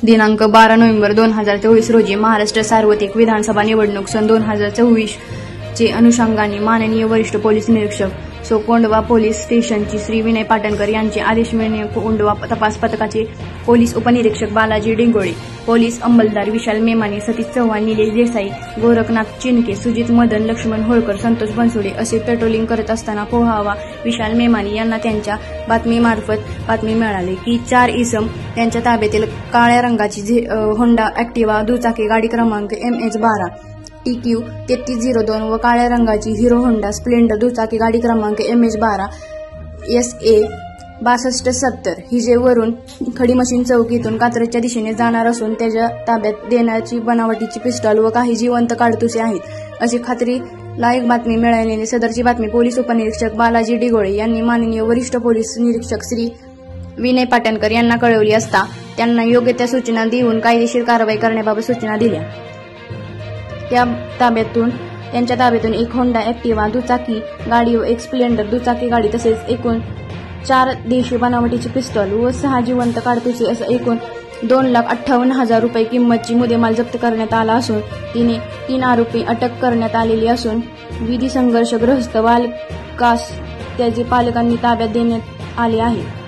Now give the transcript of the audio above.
दिनांक 12 नोव्हेंबर 2024 रोजी महाराष्ट्र सार्वत्रिक विधानसभा निवडणूक सन 2024 चे अनुषंगाने माननीय वरिष्ठ पोलीस निरीक्षक कोंढवा पोलीस स्टेशनची श्री विनय पाटणकर यांचे आदेश मिळणे, कोंढवा तपास पथकाचे पोलीस उपनिरीक्षक बालाजी डिंगोळे, पोलीस अंमलदार विशाल मेमाने, सतीश चव्हाण, निलेश देसाई, गोरखनाथ चिनके, सुजित मदन लक्ष्मण होळकर, संतोष बनसोडे असे पेट्रोलिंग करत असताना पोहावा विशाल मेमाने यांना त्यांच्या बातमीमार्फत बातमी मिळाली की 4 इसम त्यांच्या ताब्यातील काळ्या रंगाची होंडा ॲक्टिवा दुचाकी गाडी क्रमांक MH12 TQ 3302 व काळ्या रंगाची हिरो होंडा स्प्लेंडर दुचाकी गाडी क्रमांक MH12 SA 6270 हिजेवरून खडी मशीन चौकीतून कात्रजच्या दिशेने जाणार असून त्याच्या ताब्यात देण्याची बनावटीची पिस्टल व काही जिवंत काडतुसे आहेत अशी खात्री लायक बातमी मिळालेली सदरची बातमी पोलीस उपनिरीक्षक बालाजी डिंगोळे यांनी माननीय वरिष्ठ पोलीस निरीक्षक श्री विनय पाटणकर यांना कळवली असता त्यांना योग्य त्या सूचना देऊन कायदेशीर कारवाई करण्याबाबत सूचना दिल्या। त्यांच्या ताब्यातून एक होंडा ॲक्टिवा दुचाकी गाडी व एक स्प्लेंडर दुचाकी गाडी तसेच एकूण 4 देशी बनावटीची पिस्तॉल व 6 जिवंत काडतुसे असं एकूण 2,58,000 रुपये किंमतची मुद्देमाल जप्त करण्यात आला असून 3 आरोपी अटक करण्यात आलेली असून विधी संघर्षग्रस्त बालकास त्याचे पालकांनी ताब्यात देण्यात आले आहे।